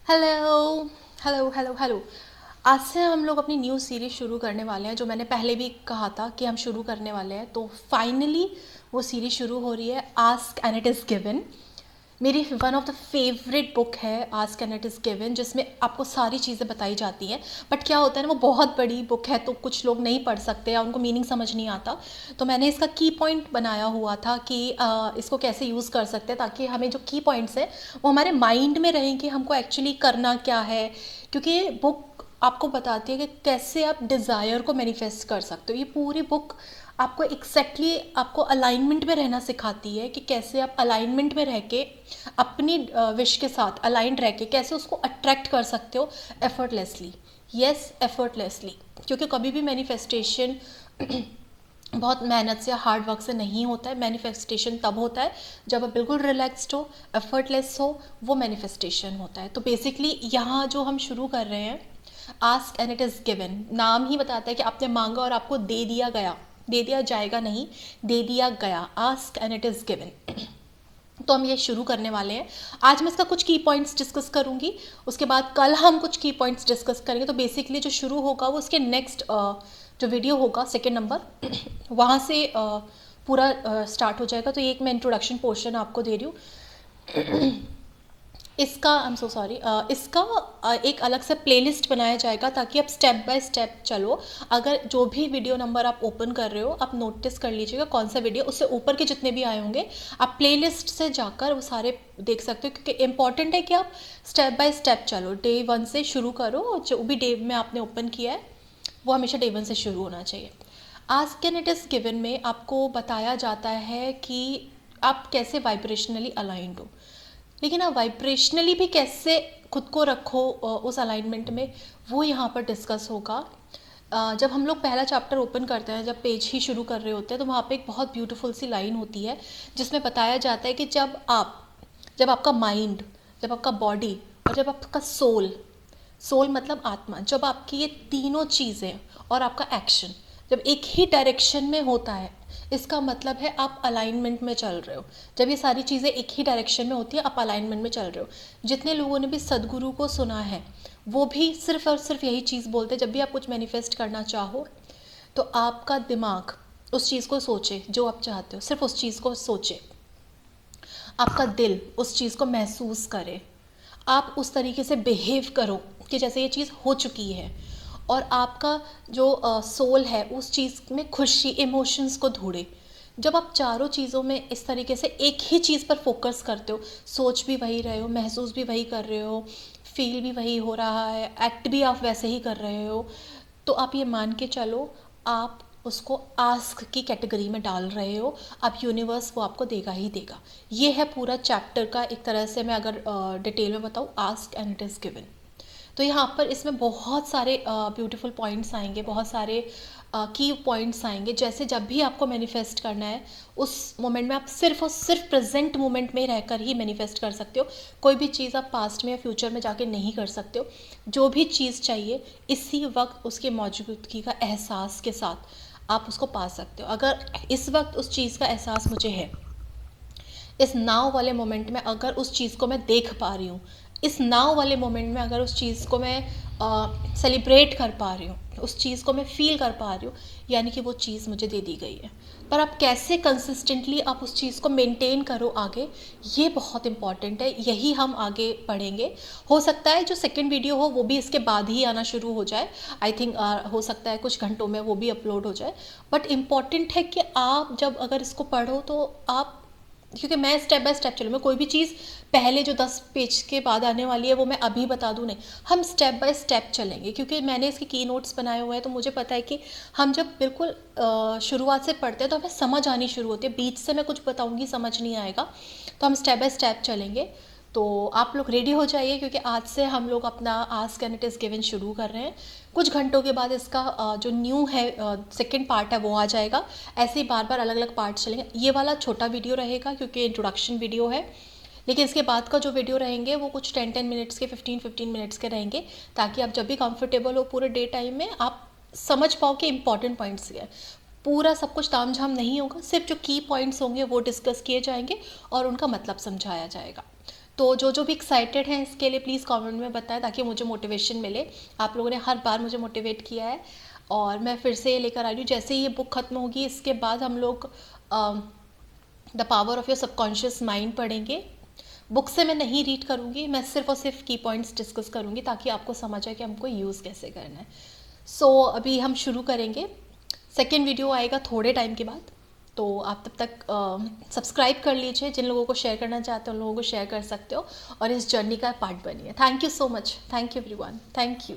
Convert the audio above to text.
Hello hello hello hello. आज से हम लोग अपनी न्यू सीरीज शुरू करने वाले हैं, जो मैंने पहले भी कहा था कि हम शुरू करने वाले हैं। तो फाइनली वो सीरीज शुरू हो रही है, ask and it is given. मेरी one of the favourite book है ask and it is given, जिसमें आपको सारी चीज़ें बताई जाती हैं। बट क्या होता है ना, वो बहुत बड़ी बुक है तो कुछ लोग नहीं पढ़ सकते या उनको मीनिंग समझ नहीं आता। तो मैंने इसका की पॉइंट बनाया हुआ था कि इसको कैसे यूज़ कर सकते हैं, ताकि हमें जो की पॉइंट्स हैं वो हमारे माइंड में रहें कि हमको एक्चुअली करना क्या है। क्योंकि बुक आपको बताती है कि कैसे आप डिज़ायर को मैनिफेस्ट कर सकते हो। ये पूरी बुक आपको एग्जैक्टली आपको अलाइनमेंट में रहना सिखाती है कि कैसे आप अलाइनमेंट में रह के अपनी विश के साथ अलाइंड रह के कैसे उसको अट्रैक्ट कर सकते हो एफर्टलेसली। Yes, effortlessly. क्योंकि कभी भी मैनिफेस्टेशन बहुत मेहनत से हार्ड वर्क से नहीं होता है। मैनिफेस्टेशन तब होता है जब आप बिल्कुल रिलैक्स्ड हो, एफर्टलेस हो, वो मैनिफेस्टेशन होता है। तो बेसिकली यहाँ जो हम शुरू कर रहे हैं, ask and it is given, नाम ही बताता है कि आपने मांगा और आपको दे दिया गया। दे दिया जाएगा नहीं, दे दिया गया। Ask and it is given. तो हम ये शुरू करने वाले हैं। आज मैं इसका कुछ की पॉइंट्स डिस्कस करूंगी, उसके बाद कल हम कुछ की पॉइंट्स डिस्कस करेंगे। तो बेसिकली जो शुरू होगा वो उसके नेक्स्ट जो वीडियो होगा सेकेंड नंबर वहाँ से पूरा स्टार्ट हो जाएगा। तो ये एक मैं इंट्रोडक्शन पोर्शन आपको दे रही हूँ। इसका आई एम सो सॉरी, इसका एक अलग से प्लेलिस्ट बनाया जाएगा ताकि आप स्टेप बाय स्टेप चलो। अगर जो भी वीडियो नंबर आप ओपन कर रहे हो, आप नोटिस कर लीजिएगा कौन सा वीडियो, उससे ऊपर के जितने भी आए होंगे आप प्लेलिस्ट से जाकर वो सारे देख सकते हो। क्योंकि इंपॉर्टेंट है कि आप स्टेप बाय स्टेप चलो, डे 1 से शुरू करो। जो भी डे में आपने ओपन किया है वो हमेशा डे 1 से शुरू होना चाहिए। Ask and it is given में आपको बताया जाता है कि आप कैसे वाइब्रेशनली अलाइंड हो, लेकिन आप वाइब्रेशनली भी कैसे खुद को रखो उस अलाइनमेंट में, वो यहाँ पर डिस्कस होगा। जब हम लोग पहला चैप्टर ओपन करते हैं, जब पेज ही शुरू कर रहे होते हैं, तो वहाँ पे एक बहुत ब्यूटीफुल सी लाइन होती है जिसमें बताया जाता है कि जब आपका माइंड, जब आपका बॉडी और जब आपका सोल, सोल मतलब आत्मा, जब आपकी ये तीनों चीज़ें और आपका एक्शन जब एक ही डायरेक्शन में होता है, इसका मतलब है आप अलाइनमेंट में चल रहे हो। जब ये सारी चीज़ें एक ही डायरेक्शन में होती है, आप अलाइनमेंट में चल रहे हो। जितने लोगों ने भी सदगुरु को सुना है वो भी सिर्फ और सिर्फ यही चीज़ बोलते हैं, जब भी आप कुछ मैनिफेस्ट करना चाहो तो आपका दिमाग उस चीज़ को सोचे जो आप चाहते हो, सिर्फ उस चीज़ को सोचे, आपका दिल उस चीज़ को महसूस करे, आप उस तरीके से बिहेव करो कि जैसे ये चीज़ हो चुकी है, और आपका जो सोल है उस चीज़ में खुशी, इमोशंस को ढूंढे। जब आप चारों चीज़ों में इस तरीके से एक ही चीज़ पर फोकस करते हो, सोच भी वही रहे हो, महसूस भी वही कर रहे हो, फील भी वही हो रहा है, एक्ट भी आप वैसे ही कर रहे हो, तो आप ये मान के चलो आप उसको आस्क की कैटेगरी में डाल रहे हो। अब यूनिवर्स वो आपको देगा ही देगा। ये है पूरा चैप्टर का, एक तरह से मैं अगर डिटेल में बताऊँ, ask and it is given. तो यहाँ पर इसमें बहुत सारे ब्यूटीफुल पॉइंट्स आएंगे, बहुत सारे की पॉइंट्स आएंगे। जैसे जब भी आपको मैनिफेस्ट करना है, उस मोमेंट में आप सिर्फ और सिर्फ प्रेजेंट मोमेंट में रहकर ही मैनिफेस्ट कर सकते हो। कोई भी चीज़ आप पास्ट में या फ्यूचर में जाके नहीं कर सकते हो। जो भी चीज़ चाहिए इसी वक्त उसके मौजूदगी का एहसास के साथ आप उसको पा सकते हो। अगर इस वक्त उस चीज़ का एहसास मुझे है, इस नाव वाले मोमेंट में अगर उस चीज़ को मैं देख पा रही हूँ, इस नाव वाले मोमेंट में अगर उस चीज़ को मैं सेलिब्रेट कर पा रही हूँ, उस चीज़ को मैं फील कर पा रही हूँ, यानी कि वो चीज़ मुझे दे दी गई है। पर आप कैसे कंसिस्टेंटली आप उस चीज़ को मेंटेन करो आगे, ये बहुत इंपॉर्टेंट है। यही हम आगे पढ़ेंगे। हो सकता है जो सेकंड वीडियो हो वो भी इसके बाद ही आना शुरू हो जाए। आई थिंक हो सकता है कुछ घंटों में वो भी अपलोड हो जाए। बट इम्पॉर्टेंट है कि आप जब अगर इसको पढ़ो तो आप, क्योंकि मैं स्टेप बाय स्टेप चलूँ, मैं कोई भी चीज़ पहले जो 10 पेज के बाद आने वाली है वो मैं अभी बता दूँ नहीं, हम स्टेप बाय स्टेप चलेंगे। क्योंकि मैंने इसके की नोट्स बनाए हुए हैं, तो मुझे पता है कि हम जब बिल्कुल शुरुआत से पढ़ते हैं तो हमें समझ आनी शुरू होती है। बीच से मैं कुछ बताऊँगी समझ नहीं आएगा, तो हम स्टेप बाय स्टेप चलेंगे। तो आप लोग रेडी हो जाइए, क्योंकि आज से हम लोग अपना ask and it is given शुरू कर रहे हैं। कुछ घंटों के बाद इसका जो न्यू है सेकंड पार्ट है वो आ जाएगा। ऐसे ही बार बार अलग अलग पार्ट चलेंगे। ये वाला छोटा वीडियो रहेगा क्योंकि इंट्रोडक्शन वीडियो है, लेकिन इसके बाद का जो वीडियो रहेंगे वो कुछ 10-10 मिनट्स के, 15-15 मिनट्स के रहेंगे, ताकि आप जब भी कंफर्टेबल हो पूरे डे टाइम में आप समझ पाओ कि इंपॉर्टेंट पॉइंट्स क्या है। पूरा सब कुछ तामझाम नहीं होगा, सिर्फ जो की पॉइंट्स होंगे वो डिस्कस किए जाएंगे और उनका मतलब समझाया जाएगा। तो जो जो भी एक्साइटेड हैं इसके लिए प्लीज़ कमेंट में बताएं ताकि मुझे मोटिवेशन मिले। आप लोगों ने हर बार मुझे मोटिवेट किया है और मैं फिर से ये लेकर आ रही हूँ। जैसे ही ये बुक ख़त्म होगी इसके बाद हम लोग the power of your subconscious mind पढ़ेंगे। बुक से मैं नहीं रीड करूँगी, मैं सिर्फ और सिर्फ की पॉइंट्स डिस्कस करूँगी ताकि आपको समझ आए कि हमको यूज़ कैसे करना है। सो अभी हम शुरू करेंगे। सेकेंड वीडियो आएगा थोड़े टाइम के बाद, तो आप तब तक सब्सक्राइब कर लीजिए। जिन लोगों को शेयर करना चाहते हो उन लोगों को शेयर कर सकते हो और इस जर्नी का पार्ट बनिए। Thank you so much. Thank you everyone. Thank you.